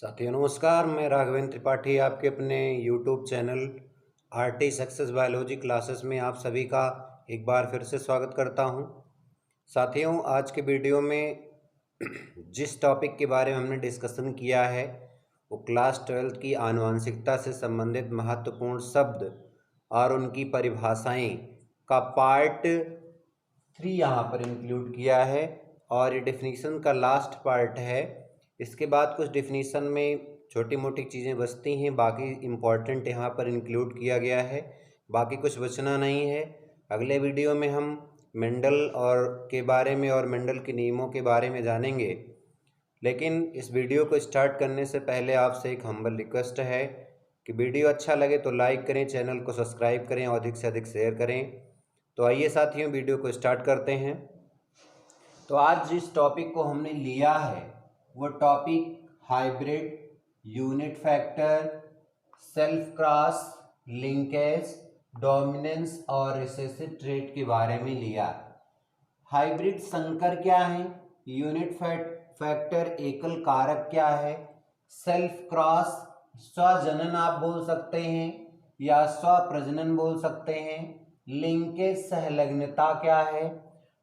साथियों नमस्कार, मैं राघवेंद्र त्रिपाठी आपके अपने YouTube channel RT success biology classes में आप सभी का एक बार फिर से स्वागत करता हूं। साथियों, आज के वीडियो में जिस टॉपिक के बारे में हमने डिस्कशन किया है वो क्लास 12th की आनुवंशिकता से संबंधित महत्वपूर्ण शब्द और उनकी परिभाषाएं का पार्ट 3 यहाँ पर इंक्लूड किया है और ये डेफिनेशन का लास्ट पार्ट है। इसके बाद कुछ डेफिनेशन में छोटी मोटी चीज़ें बचती हैं, बाकी इम्पॉर्टेंट यहाँ पर इंक्लूड किया गया है, बाकी कुछ बचना नहीं है। अगले वीडियो में हम मेंडल और के बारे में और मेंडल के नियमों के बारे में जानेंगे। लेकिन इस वीडियो को स्टार्ट करने से पहले आपसे एक हम्बल रिक्वेस्ट है कि वीडियो अच्छा लगे तो लाइक करें, चैनल को सब्सक्राइब करें और अधिक से अधिक शेयर करें। तो आइए साथियों, वीडियो को स्टार्ट करते हैं। तो आज जिस टॉपिक को हमने लिया है वो topic hybrid, unit factor, self cross, linkage, dominance और रिसेसिव ट्रेट के बारे में लिया। हाइब्रिड संकर क्या है, यूनिट फैक्टर एकल कारक क्या है, सेल्फ क्रॉस स्वजनन आप बोल सकते हैं या स्वप्रजनन बोल सकते हैं, लिंकेज सहलग्नता क्या है,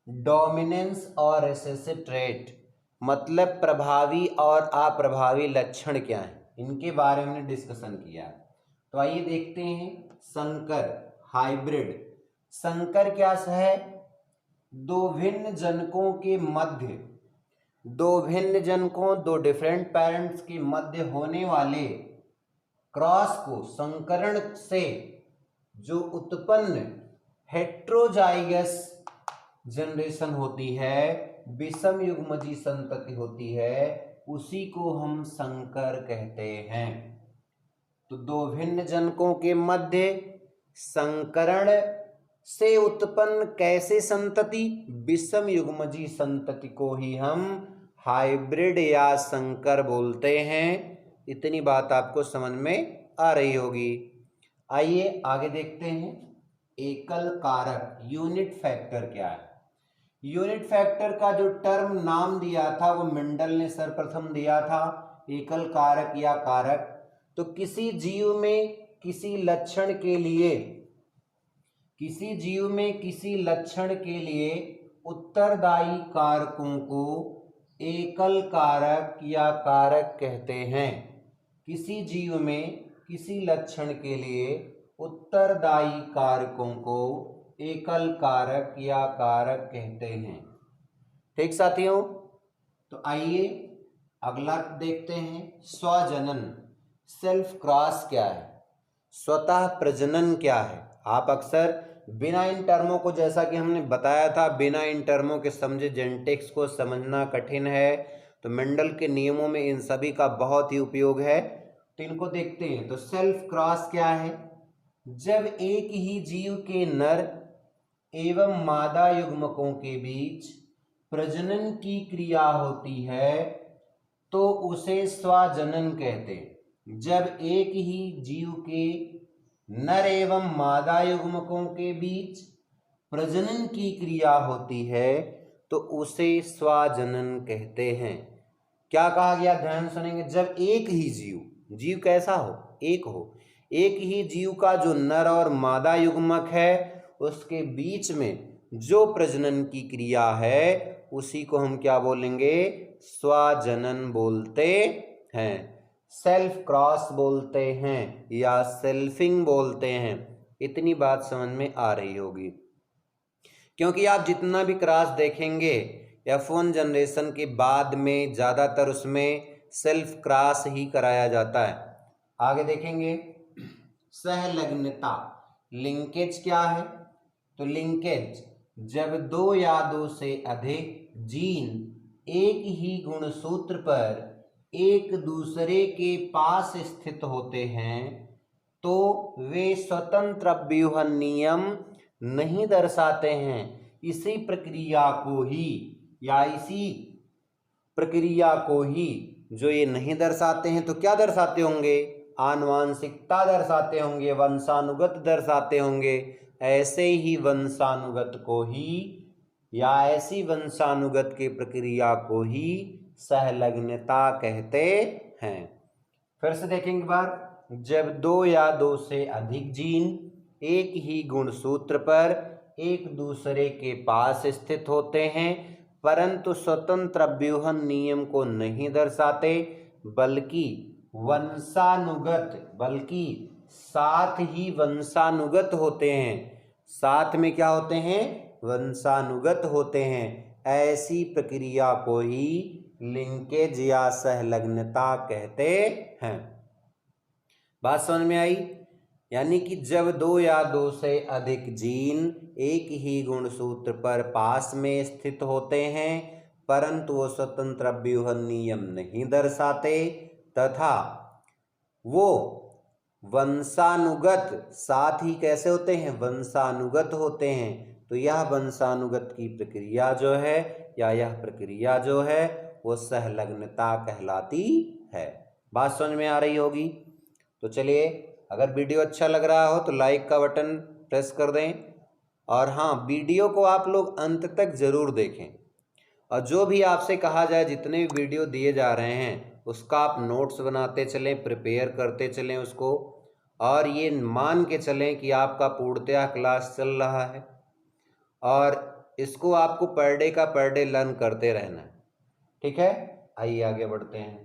डोमिनेंस और रिसेसिव ट्रेट मतलब प्रभावी और अप्रभावी लक्षण क्या हैं, इनके बारे में डिस्कशन किया। तो आइए देखते हैं संकर हाइब्रिड। संकर क्या है, दो भिन्न जनकों के मध्य, दो डिफरेंट पेरेंट्स के मध्य होने वाले क्रॉस को संकरण से जो उत्पन्न हेट्रोजाइगस जनरेशन होती है, विषम युग्मजी संतति होती है, उसी को हम संकर कहते हैं। तो दो भिन्न जनकों के मध्य संकरण से उत्पन्न कैसे संतति, विषम युग्मजी संतति को ही हम हाइब्रिड या संकर बोलते हैं। इतनी बात आपको समझ में आ रही होगी। आइए आगे देखते हैं। एकल कारक यूनिट फैक्टर क्या है। यूनिट फैक्टर का जो टर्म नाम दिया था वो मेंडल ने सर्वप्रथम दिया था, एकल कारक या कारक। तो किसी जीव में किसी लक्षण के लिए उत्तरदायी कारकों को एकल कारक या कारक कहते हैं। किसी जीव में किसी लक्षण के लिए उत्तरदायी कारकों को एकल कारक या कारक कहते हैं। ठीक साथियों, तो आइए अगला देखते हैं। स्वजनन सेल्फ क्रॉस क्या है, स्वतः प्रजनन क्या है। आप अक्सर बिना इन टर्मों को, जैसा कि हमने बताया था, बिना इन टर्मों के समझे जेनेटिक्स को समझना कठिन है। तो मेंडल के नियमों में इन सभी का बहुत ही उपयोग है। तो इनको देखते हैं। तो सेल्फ क्रॉस क्या है, जब एक ही जीव के नर एवं मादा युग्मकों के बीच प्रजनन की क्रिया होती है तो उसे स्वजनन कहते हैं। जब एक ही जीव के नर एवं मादा युग्मकों के बीच प्रजनन की क्रिया होती है तो उसे स्वजनन कहते हैं। क्या कहा गया, ध्यान सुनेंगे। जब एक ही जीव कैसा हो, एक ही जीव का जो नर और मादा युग्मक है उसके बीच में जो प्रजनन की क्रिया है उसी को हम क्या बोलेंगे, स्वजनन बोलते हैं, सेल्फ क्रॉस बोलते हैं या सेल्फिंग बोलते हैं। इतनी बात समझ में आ रही होगी, क्योंकि आप जितना भी क्रॉस देखेंगे F1 जनरेशन के बाद में ज़्यादातर उसमें सेल्फ क्रॉस ही कराया जाता है। आगे देखेंगे सहलग्नता, लिंकेज क्या है। तो लिंकेज जब दो या दो से अधिक जीन एक ही गुणसूत्र पर एक दूसरे के पास स्थित होते हैं तो वे स्वतंत्र व्यूहन नियम नहीं दर्शाते हैं। इसी प्रक्रिया को ही जो ये नहीं दर्शाते हैं तो क्या दर्शाते होंगे, आनुवांशिकता दर्शाते होंगे, वंशानुगत दर्शाते होंगे। ऐसे ही वंशानुगत को ही या ऐसी वंशानुगत की प्रक्रिया को ही सहलग्नता कहते हैं। फिर से देखेंगे बार, जब दो या दो से अधिक जीन एक ही गुणसूत्र पर एक दूसरे के पास स्थित होते हैं परंतु स्वतंत्र व्यूहन नियम को नहीं दर्शाते बल्कि साथ ही वंशानुगत होते हैं, साथ में क्या होते हैं, वंशानुगत होते हैं, ऐसी प्रक्रिया को ही लिंकेज या सहलग्नता कहते हैं। बात समझ में आई? यानी कि जब दो या दो से अधिक जीन एक ही गुणसूत्र पर पास में स्थित होते हैं परंतु वो स्वतंत्र व्यूहन नियम नहीं दर्शाते तथा वो वंशानुगत, साथ ही कैसे होते हैं, वंशानुगत होते हैं, तो यह वंशानुगत की प्रक्रिया जो है या यह प्रक्रिया जो है वो सहलग्नता कहलाती है। बात समझ में आ रही होगी? तो चलिए, अगर वीडियो अच्छा लग रहा हो तो लाइक का बटन प्रेस कर दें और हाँ, वीडियो को आप लोग अंत तक ज़रूर देखें और जो भी आपसे कहा जाए, जितने भी वीडियो दिए जा रहे हैं उसका आप नोट्स बनाते चलें, प्रिपेयर करते चलें उसको, और ये मान के चलें कि आपका पूर्णतः क्लास चल रहा है और इसको आपको पर डे का पर डे लर्न करते रहना है। ठीक है, आइए आगे बढ़ते हैं।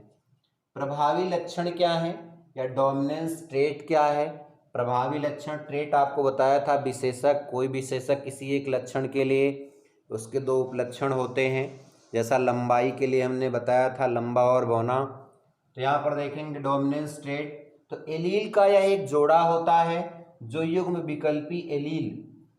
प्रभावी लक्षण क्या है या डोमिनेंस ट्रेट क्या है? प्रभावी लक्षण ट्रेट आपको बताया था, विशेषक, कोई विशेषक किसी एक लक्षण के लिए उसके दो उपलक्षण होते हैं, जैसा लंबाई के लिए हमने बताया था लंबा और बौना। तो यहाँ पर देखेंगे डोमिनेंस ट्रेट, तो एलील का यह एक जोड़ा होता है जो युग्म विकल्पी एलील,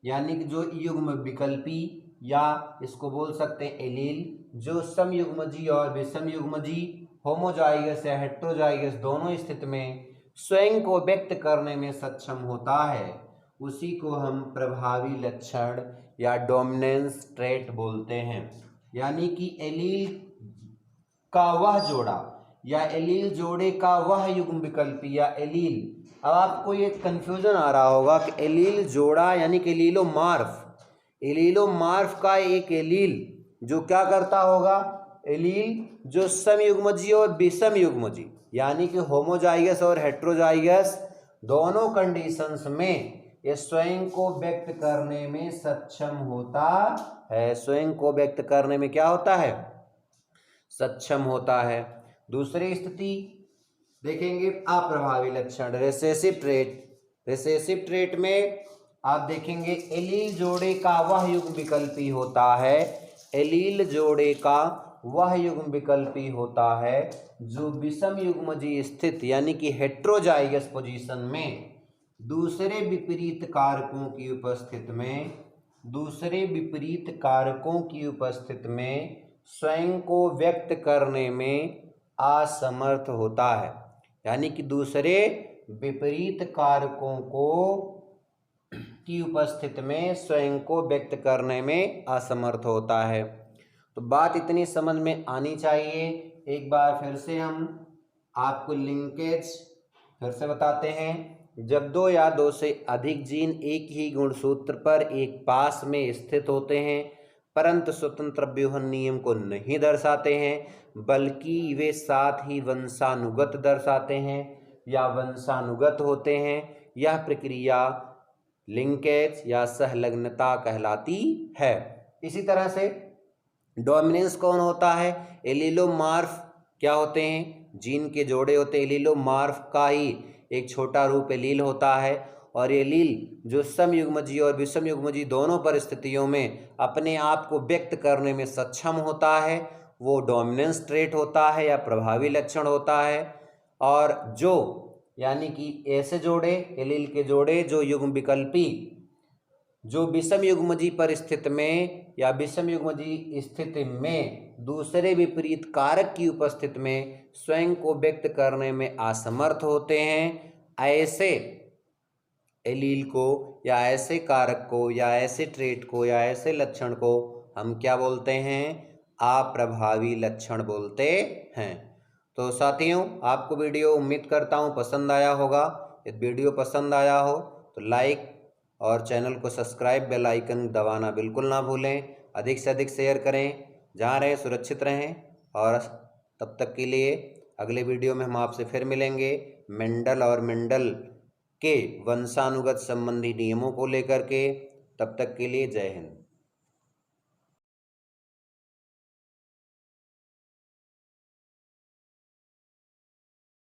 यानी कि जो युग्म विकल्पी या इसको बोल सकते हैं एलील, जो समयुग्मजी और विषमयुग्मजी, होमोजाइगस या हेट्रोजाइगस दोनों स्थिति में स्वयं को व्यक्त करने में सक्षम होता है, उसी को हम प्रभावी लक्षण या डोमिनेंस ट्रेट बोलते हैं। यानी कि एलील का वह जोड़ा या एलील जोड़े का वह युग्म विकल्पी या एलील। अब आपको ये कंफ्यूजन आ रहा होगा कि एलील जोड़ा यानी कि एलीलोमार्फ का एक एलील जो क्या करता होगा, एलील जो समयुग्मजी और विषमयुग्मजी यानी कि होमोजाइगस और हेट्रोजाइगस दोनों कंडीशंस में ये स्वयं को व्यक्त करने में सक्षम होता है, स्वयं को व्यक्त करने में क्या होता है, सक्षम होता है। दूसरी स्थिति देखेंगे अप्रभावी लक्षण रिसेसिव ट्रेट में आप देखेंगे एलील जोड़े का वह युग्म विकल्पी होता है, एलील जोड़े का वह युग्म विकल्पी होता है जो विषम युग्मजी स्थित यानी कि हेट्रोजाइगस पोजीशन में दूसरे विपरीत कारकों की उपस्थिति में स्वयं को व्यक्त करने में असमर्थ होता है, यानी कि दूसरे विपरीत कारकों की उपस्थिति में स्वयं को व्यक्त करने में असमर्थ होता है। तो बात इतनी समझ में आनी चाहिए। एक बार फिर से हम आपको लिंकेज फिर से बताते हैं। जब दो या दो से अधिक जीन एक ही गुणसूत्र पर एक पास में स्थित होते हैं परंतु स्वतंत्र व्यूहन नियम को नहीं दर्शाते हैं बल्कि वे साथ ही वंशानुगत दर्शाते हैं या वंशानुगत होते हैं, यह प्रक्रिया लिंकेज या सहलग्नता कहलाती है। इसी तरह से डोमिनेंस कौन होता है, एलीलोमार्फ क्या होते हैं, जीन के जोड़े होते हैं, एलीलोमार्फ का ही एक छोटा रूप एलील होता है और एलील जो समयुग्मजी और विषमयुग्मजी दोनों परिस्थितियों में अपने आप को व्यक्त करने में सक्षम होता है वो डोमिनेंस ट्रेट होता है या प्रभावी लक्षण होता है। और जो यानी कि ऐसे जोड़े एलील के जोड़े जो युग्म विकल्पी जो विषम युग्मजी परिस्थिति में या विषम युग्मजी स्थिति में दूसरे विपरीत कारक की उपस्थिति में स्वयं को व्यक्त करने में असमर्थ होते हैं, ऐसे एलील को या ऐसे कारक को या ऐसे ट्रेट को या ऐसे लक्षण को हम क्या बोलते हैं, अप्रभावी लक्षण बोलते हैं। तो साथियों, आपको वीडियो उम्मीद करता हूँ पसंद आया होगा। यदि वीडियो पसंद आया हो तो लाइक और चैनल को सब्सक्राइब, बेल आइकन दबाना बिल्कुल ना भूलें। अधिक से अधिक शेयर करें। जहाँ रहें सुरक्षित रहें और तब तक के लिए अगले वीडियो में हम आपसे फिर मिलेंगे मेंडल और मेंडल के वंशानुगत संबंधी नियमों को लेकर के। तब तक के लिए जय हिंद।